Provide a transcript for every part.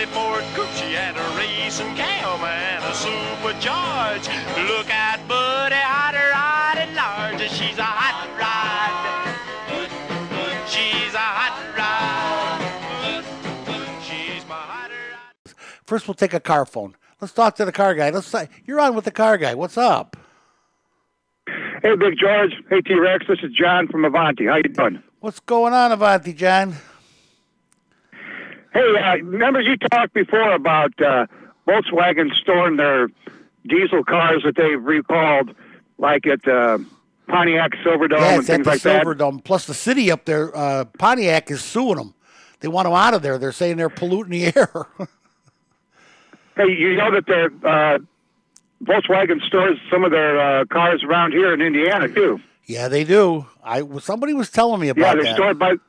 Ford coupe. She had a racing cam and a supercharged. Look out, buddy, hot rod at large. She's a hot rod. She's a hot rod. She's my hot rod. First, we'll take a car phone. Let's talk to the car guy. You're on with the car guy. What's up? Hey, Big George. Hey, T-Rex. This is John from Avanti. How you doing? What's going on, Avanti, John? Hey, remember you talked before about Volkswagen storing their diesel cars that they've recalled, like at Pontiac Silverdome and things like that? Yeah, it's at the Silverdome. Plus, the city up there, Pontiac is suing them. They want them out of there. They're saying they're polluting the air. Hey, you know that their Volkswagen stores some of their cars around here in Indiana, too. Yeah, they do. Somebody was telling me about that. Yeah, they're stored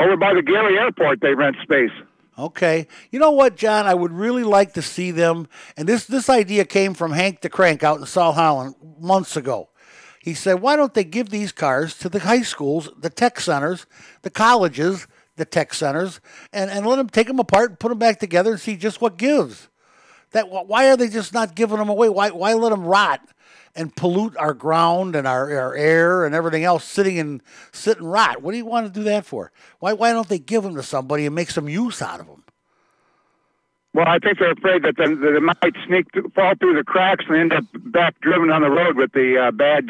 over by the Gary Airport. They rent space. Okay. You know what, John? I would really like to see them. And this idea came from Hank the Crank out in South Holland months ago. He said, why don't they give these cars to the high schools, the tech centers, the colleges, the tech centers, and let them take them apart and put them back together and see just what gives. Why are they just not giving them away? Why let them rot and pollute our ground and our air and everything else, sit and rot? What do you want to do that for? Why don't they give them to somebody and make some use out of them? Well, I think they're afraid that they might fall through the cracks and end up back driven on the road with the bad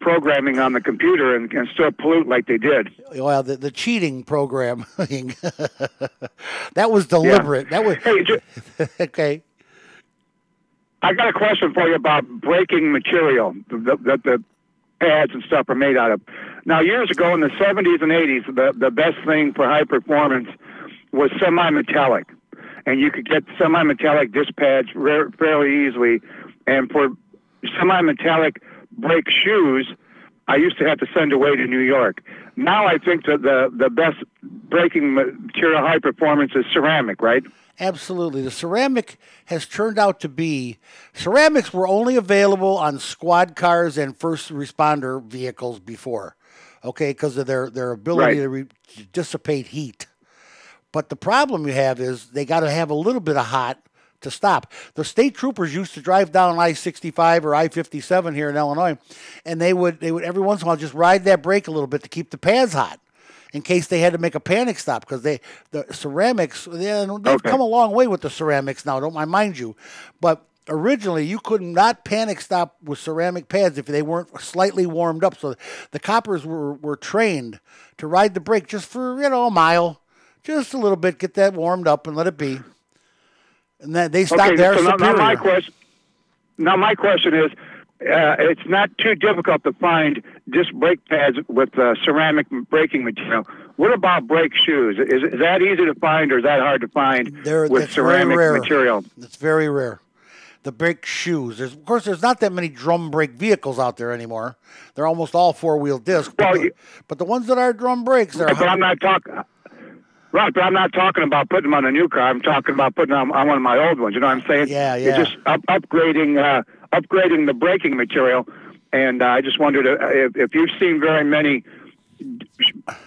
programming on the computer and still pollute like they did. Well, the cheating programming, that was deliberate. Yeah. That was okay. I got a question for you about braking material that the pads and stuff are made out of. Now, years ago in the 70s and 80s, the best thing for high performance was semi-metallic. And you could get semi-metallic disc pads fairly easily. And for semi-metallic brake shoes, I used to have to send away to New York. Now I think that the best braking material high performance is ceramic, right? Absolutely. The ceramic has turned out to be... Ceramics were only available on squad cars and first responder vehicles before, okay, because of their ability to dissipate heat. But the problem you have is they got to have a little bit of hot to stop. The state troopers used to drive down I-65 or I-57 here in Illinois, and they would every once in a while just ride that brake a little bit to keep the pads hot in case they had to make a panic stop, because the ceramics, they've come a long way with the ceramics now, don't I mind you. But originally, you could not panic stop with ceramic pads if they weren't slightly warmed up. So the coppers were trained to ride the brake just for, a mile, just a little bit, get that warmed up and let it be. And then they stopped there. So now my question is, it's not too difficult to find disc brake pads with ceramic braking material. What about brake shoes? Is that easy to find, or is that hard to find with ceramic material? It's very rare. The brake shoes. Of course, there's not that many drum brake vehicles out there anymore. They're almost all four-wheel disc. But the ones that are drum brakes, they're... But I'm not talking... Right, but I'm not talking about putting them on a new car. I'm talking about putting them on one of my old ones. You know what I'm saying? Yeah. You're just upgrading the braking material. And I just wondered if you've seen very many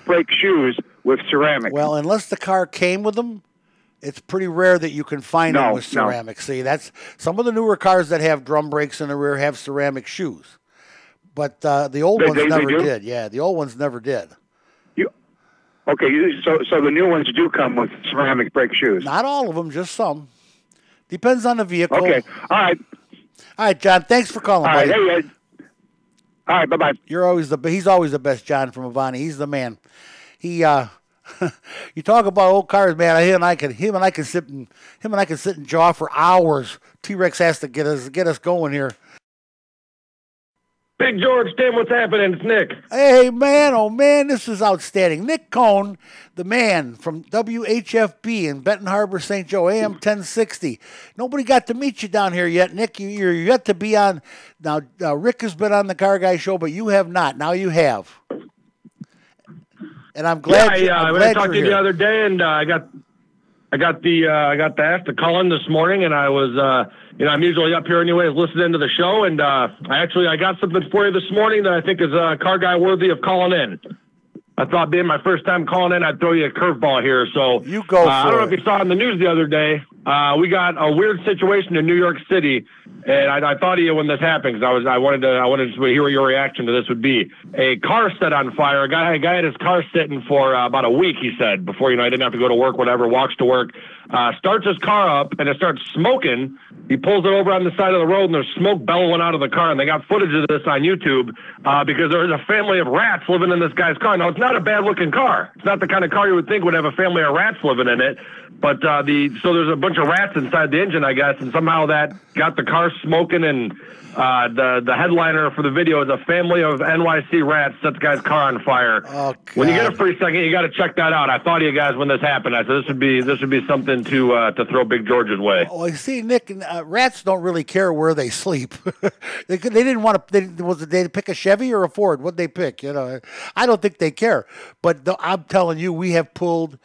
brake shoes with ceramic. Well, unless the car came with them, it's pretty rare that you can find them with ceramic. No. See, that's some of the newer cars that have drum brakes in the rear have ceramic shoes. But the old ones never did. Yeah, the old ones never did. Okay, so the new ones do come with ceramic brake shoes. Not all of them, just some. Depends on the vehicle. Okay, all right, John. Thanks for calling. All right, all right, bye-bye. He's always the best, John from Avanti. He's the man. You talk about old cars, man. Him and I can sit and jaw for hours. T-Rex has to get us going here. Big George, Tim, what's happening? It's Nick. Hey, man, oh, man, this is outstanding. Nick Cohn, the man from WHFB in Benton Harbor, St. Joe, AM 1060. Nobody got to meet you down here yet, Nick. You're yet to be on. Now, Rick has been on the Car Guy Show, but you have not. Now you have. And I'm glad I talked to you the other day, and I got the ask to call in this morning, and I was I'm usually up here anyways listening to the show, and I got something for you this morning that I think is Car Guy worthy of calling in. I thought being my first time calling in, I'd throw you a curveball here. So you go for I don't know if you saw in the news the other day. We got a weird situation in New York City, and I thought of you when this happened because I wanted to hear what your reaction to this would be. A car set on fire. A guy had his car sitting for about a week. He said before he didn't have to go to work, whatever. Walks to work, starts his car up, and it starts smoking. He pulls it over on the side of the road, and there's smoke bellowing out of the car. And they got footage of this on YouTube because there's a family of rats living in this guy's car. Now it's not a bad-looking car. It's not the kind of car you would think would have a family of rats living in it. But so there's a bunch of rats inside the engine, I guess, and somehow that got the car smoking. And the headliner for the video is a family of NYC rats set the guy's car on fire. Oh, when you get a free second, you got to check that out. I thought of you guys when this happened. I said this would be something to throw Big George's way. Oh, you see, Nick, rats don't really care where they sleep. they didn't want to. They pick a Chevy or a Ford? What'd they pick? I don't think they care. But I'm telling you, we have pulled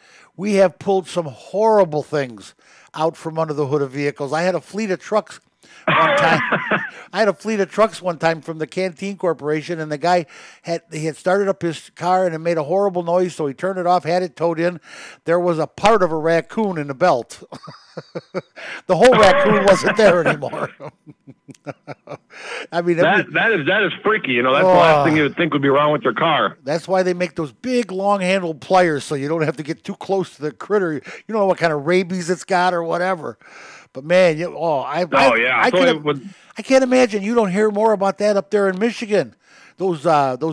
some horrible things out from under the hood of vehicles. I had a fleet of trucks one time. One time from the Canteen Corporation, and the guy had started up his car and it made a horrible noise, so he turned it off, had it towed in. There was a part of a raccoon in the belt. The whole raccoon wasn't there anymore. I mean, that is freaky. That's the last thing you would think would be wrong with your car. That's why they make those big, long-handled pliers, so you don't have to get too close to the critter. You don't know what kind of rabies it's got or whatever. But man, I can't imagine you don't hear more about that up there in Michigan. Those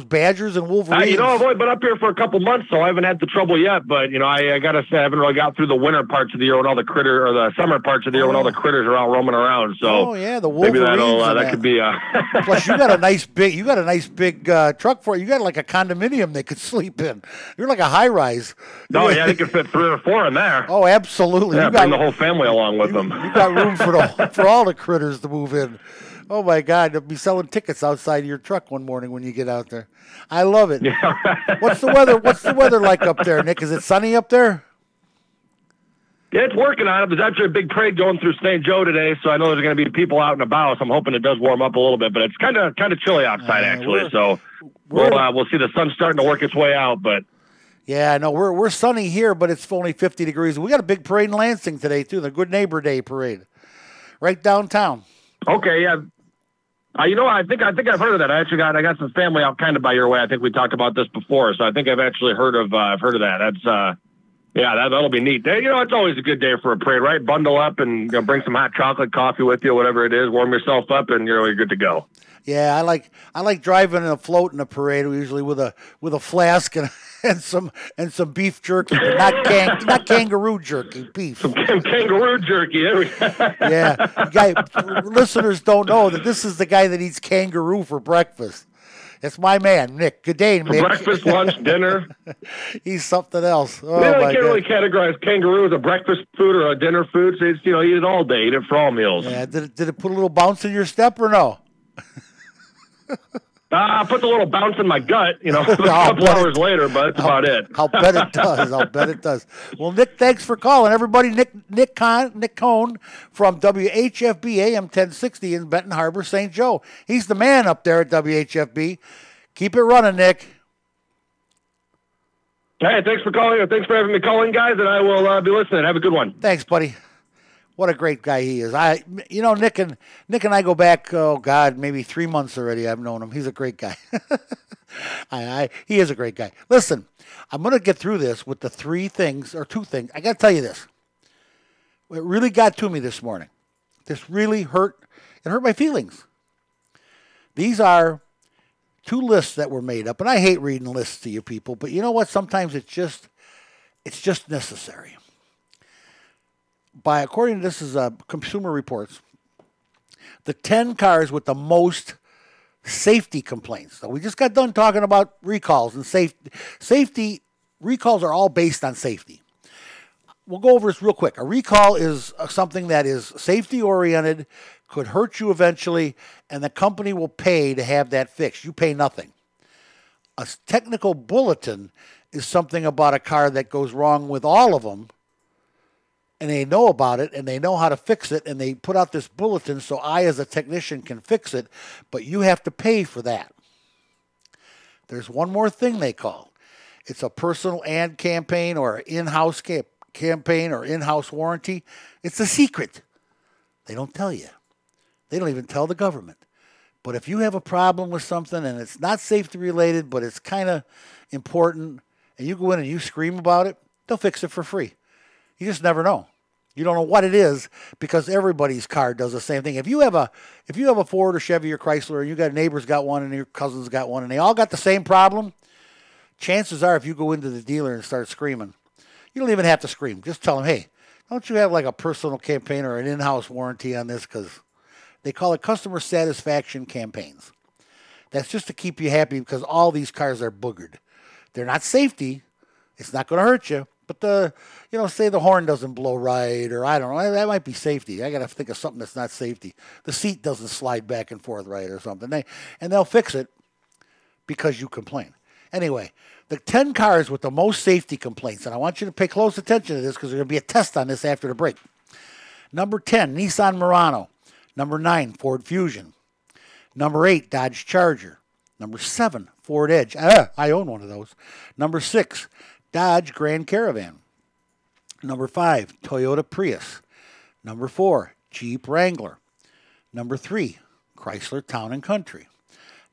badgers and wolverines. I've only been up here for a couple months, so I haven't had the trouble yet. But I gotta say, I haven't really got through the winter parts of the year when all the critter, or the summer parts of the year when all the critters are out roaming around. So the wolverines. Maybe that could be. Plus, you got a nice big truck for it. You got like a condominium they could sleep in. You're like a high rise. Oh yeah, they could fit 3 or 4 in there. Oh, absolutely. Yeah, bring the whole family along with them. You got room for all the critters to move in. Oh my God! They'll be selling tickets outside of your truck one morning when you get out there. I love it. Yeah, right. What's the weather like up there, Nick? Is it sunny up there? Yeah, it's working on it. There's actually a big parade going through St. Joe today, so I know there's going to be people out and about. So I'm hoping it does warm up a little bit, but it's kind of chilly outside actually. So we'll see the sun starting to work its way out, but. Yeah, no, we're sunny here, but it's only 50 degrees. We got a big parade in Lansing today too, the Good Neighbor Day parade, right downtown. Okay, yeah. I think I've heard of that. I got some family out kind of by your way. I think we talked about this before, so I think I've actually heard of that. That's that'll be neat. It's always a good day for a parade, right? Bundle up and bring some hot chocolate, coffee with you, whatever it is. Warm yourself up, and you're good to go. Yeah, I like driving in a float in a parade, usually with a flask and some beef jerky, but not kangaroo jerky, beef. Some kangaroo jerky. Yeah, listeners don't know that this is the guy that eats kangaroo for breakfast. It's my man, Nick. Good day, Nick. Breakfast, lunch, dinner. He's something else. Oh, they can't really categorize kangaroo as a breakfast food or a dinner food. So it's, eat it all day, eat it for all meals. Yeah, did it put a little bounce in your step or no? Put the little bounce in my gut, a couple hours later, but that's about it. I'll bet it does. Well, Nick, thanks for calling. Everybody, Nick Cohn from WHFB AM 1060 in Benton Harbor, St. Joe. He's the man up there at WHFB. Keep it running, Nick. Hey, thanks for calling. Thanks for having me calling, guys, and I will be listening. Have a good one. Thanks, buddy. What a great guy he is. Nick and I go back, maybe 3 months already. I've known him. He's a great guy. He is a great guy. Listen, I'm going to get through this with the 2 things. I got to tell you this. It really got to me this morning. This really hurt. It hurt my feelings. These are 2 lists that were made up, and I hate reading lists to you people, but you know what? Sometimes it's just necessary. According to this is Consumer Reports, the 10 cars with the most safety complaints. So we just got done talking about recalls and safety. Recalls are all based on safety. We'll go over this real quick. A recall is something that is safety oriented, could hurt you eventually, and the company will pay to have that fixed. You pay nothing. A technical bulletin is something about a car that goes wrong with all of them, and they know about it, and they know how to fix it, and they put out this bulletin so I, as a technician, can fix it, but you have to pay for that. There's one more thing they call. it's a personal ad campaign or an in-house campaign or in-house warranty, it's a secret. They don't tell you. They don't even tell the government. But if you have a problem with something and it's not safety related, but it's kind of important, and you go in and you scream about it, they'll fix it for free. You just never know. You don't know what it is because everybody's car does the same thing. If you have a Ford or Chevy or Chrysler, and you got neighbors got one and your cousins got one, and they all got the same problem, chances are if you go into the dealer and start screaming, you don't even have to scream. Just tell them, hey, don't you have like a personal campaign or an in-house warranty on this? Because they call it customer satisfaction campaigns. That's just to keep you happy because all these cars are boogered. They're not safety. It's not going to hurt you. But say the horn doesn't blow right, or I don't know, that might be safety. I got to think of something that's not safety. The seat doesn't slide back and forth right or something. And they'll fix it because you complain. Anyway, the 10 cars with the most safety complaints, and I want you to pay close attention to this because there's going to be a test on this after the break. Number 10, Nissan Murano. Number 9, Ford Fusion. Number 8, Dodge Charger. Number 7, Ford Edge. I own one of those. Number 6, Dodge Grand Caravan. Number 5, Toyota Prius. Number 4, Jeep Wrangler. Number 3, Chrysler Town and Country.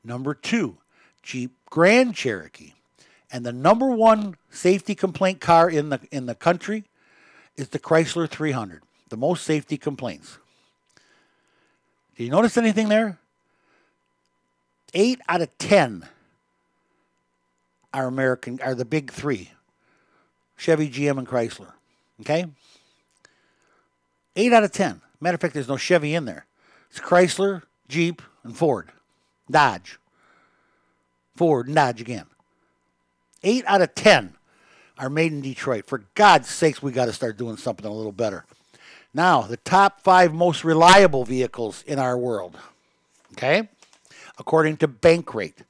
Number 2, Jeep Grand Cherokee. And the number 1 safety complaint car in the country is the Chrysler 300. The most safety complaints. Do you notice anything there? 8 out of 10 are the big 3. Chevy, GM, and Chrysler. Okay? 8 out of 10. Matter of fact, there's no Chevy in there. It's Chrysler, Jeep, and Ford. Dodge. Ford and Dodge again. 8 out of 10 are made in Detroit. For God's sakes, we got to start doing something a little better. Now, the top 5 most reliable vehicles in our world. Okay? According to Bankrate.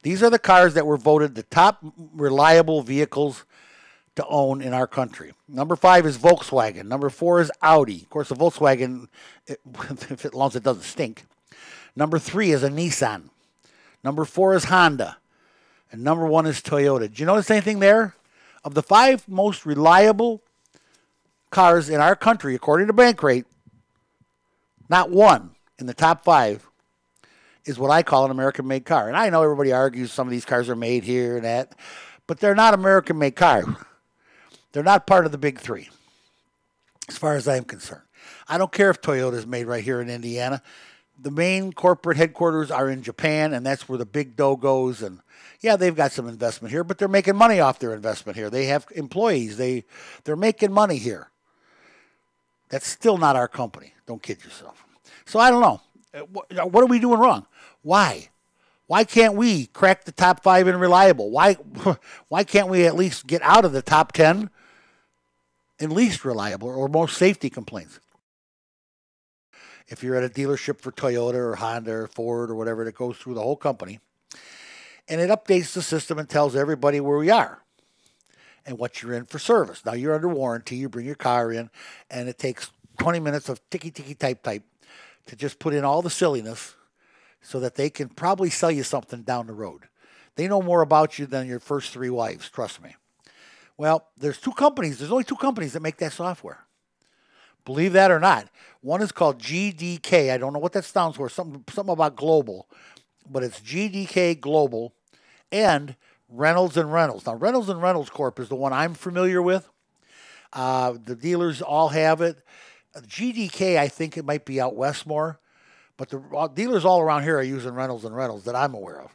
These are the cars that were voted the top reliable vehicles to own in our country. Number 5 is Volkswagen. Number 4 is Audi. Of course, the Volkswagen, as long as it doesn't stink. Number 3 is a Nissan. Number 4 is Honda. And number 1 is Toyota. Did you notice anything there? Of the 5 most reliable cars in our country, according to Bankrate, not one in the top 5 is what I call an American-made car. And I know everybody argues some of these cars are made here and that, but they're not American-made cars. They're not part of the big 3, as far as I'm concerned. I don't care if Toyota is made right here in Indiana. The main corporate headquarters are in Japan, and that's where the big dough goes. And yeah, they've got some investment here, but they're making money off their investment here. They have employees. They're making money here. That's still not our company. Don't kid yourself. So I don't know. What are we doing wrong? Why? Why can't we crack the top 5 in reliable? Why can't we at least get out of the top 10 in least reliable or most safety complaints? If you're at a dealership for Toyota or Honda or Ford or whatever, that goes through the whole company, and it updates the system and tells everybody where we are and what you're in for service. Now, you're under warranty. You bring your car in, and it takes 20 minutes of ticky-ticky-type to just put in all the silliness so that they can probably sell you something down the road. They know more about you than your first 3 wives, trust me. Well, there's only 2 companies that make that software. Believe that or not. One is called GDK. I don't know what that stands for. Something about global. But it's GDK Global and Reynolds and Reynolds. Now, Reynolds and Reynolds Corp is the one I'm familiar with. The dealers all have it. GDK, I think it might be out west more. But the dealers all around here are using Reynolds and Reynolds that I'm aware of.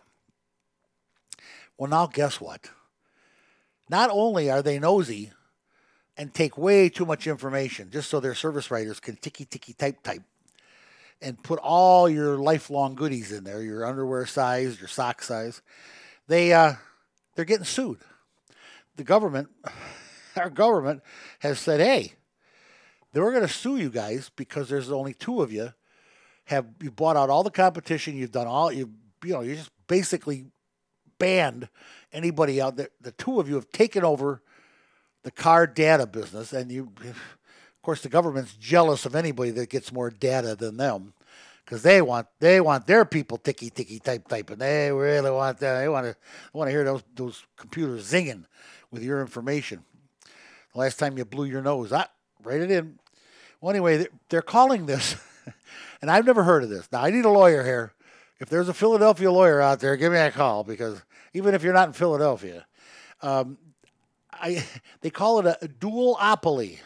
Well, now guess what? Not only are they nosy and take way too much information just so their service writers can ticky-ticky-type and put all your lifelong goodies in there, your underwear size, your sock size, they're getting sued. The government, our government, has said, hey, we're going to sue you guys because there's only 2 of you. You bought out all the competition. You've done all you just basically banned anybody out there. The 2 of you have taken over the car data business, and of course, the government's jealous of anybody that gets more data than them because they want their people ticky typing. They really want that. They want to hear those computers zinging with your information. The last time you blew your nose, write it in. Well, anyway, they're calling this, and I've never heard of this. Now, I need a lawyer here. If there's a Philadelphia lawyer out there, give me a call, because even if you're not in Philadelphia, they call it a duopoly.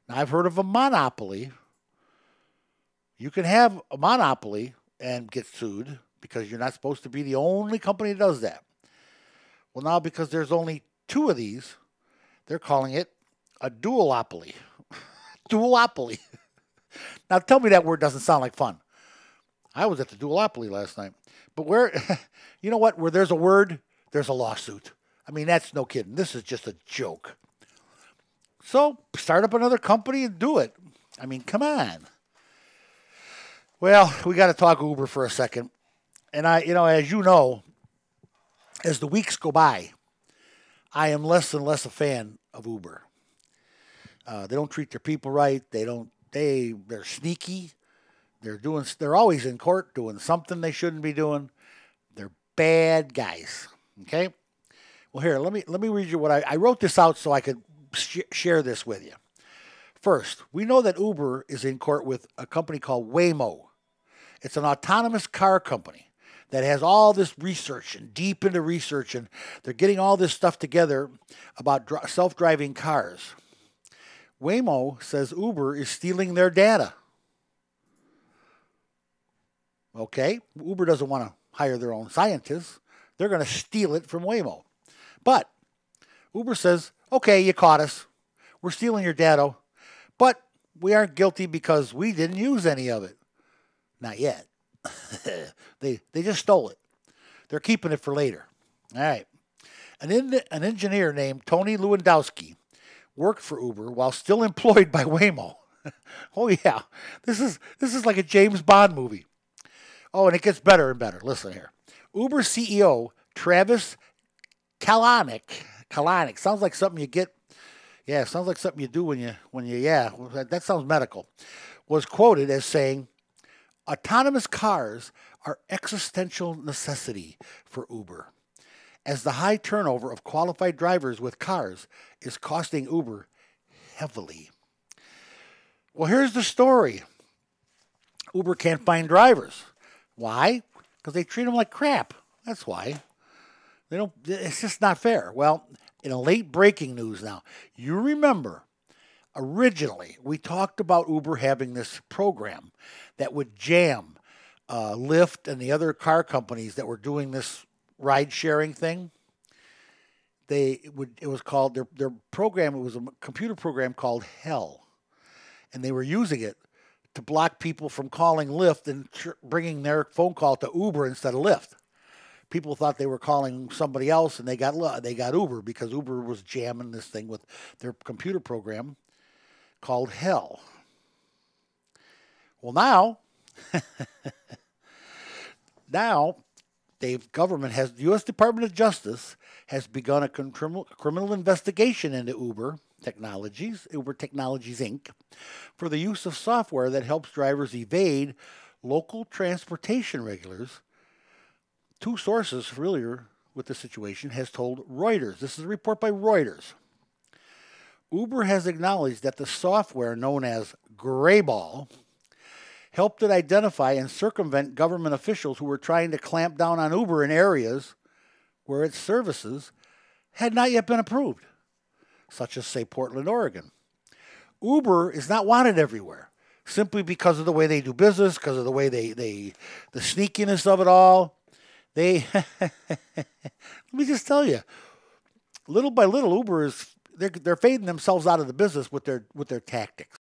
Now, I've heard of a monopoly. You can have a monopoly and get sued because you're not supposed to be the only company that does that. Well, now, because there's only 2 of these, they're calling it a duopoly. Duopoly. Now, tell me that word doesn't sound like fun. I was at the duopoly last night. But you know what? Where there's a word, there's a lawsuit. I mean, that's no kidding. This is just a joke. So, start up another company and do it. I mean, come on. Well, we got to talk Uber for a second. And as you know, as the weeks go by, I am less and less a fan of Uber. They don't treat their people right. They're sneaky. They're always in court doing something they shouldn't be doing. They're bad guys. Okay? Well, here, let me read you what I wrote this out so I could share this with you. First, we know that Uber is in court with a company called Waymo. It's an autonomous car company that has all this research and deep into research, and they're getting all this stuff together about self-driving cars. Waymo says Uber is stealing their data. Okay, Uber doesn't want to hire their own scientists. They're going to steal it from Waymo. But Uber says, okay, you caught us. We're stealing your data, but we aren't guilty because we didn't use any of it. Not yet. They just stole it. They're keeping it for later. All right. An engineer named Tony Lewandowski worked for Uber while still employed by Waymo. Oh yeah, this is like a James Bond movie. Oh, and it gets better and better. Listen here. Uber CEO Travis Kalanick sounds like something you get. Yeah, sounds like something you do when you that sounds medical. Was quoted as saying, "Autonomous cars are existential necessity for Uber, as the high turnover of qualified drivers with cars is costing Uber heavily." Well, here's the story. Uber can't find drivers. Why? Because they treat them like crap. That's why. It's just not fair. Well, in a late breaking news now, you remember originally we talked about Uber having this program that would jam Lyft and the other car companies that were doing this ride sharing thing. It was called their program. It was a computer program called Hell, and they were using it to block people from calling Lyft and bringing their phone call to Uber instead of Lyft. People thought they were calling somebody else, and they got Uber because Uber was jamming this thing with their computer program called Hell. Well, now, the U.S. Department of Justice has begun a criminal investigation into Uber Technologies Inc., for the use of software that helps drivers evade local transportation regulars. 2 sources familiar with the situation has told Reuters. This is a report by Reuters. Uber has acknowledged that the software known as Greyball helped it identify and circumvent government officials who were trying to clamp down on Uber in areas where its services had not yet been approved, such as, say, Portland, Oregon. Uber is not wanted everywhere, simply because of the way they do business, because of the way the sneakiness of it all. Let me just tell you, little by little, Uber they're fading themselves out of the business with their tactics.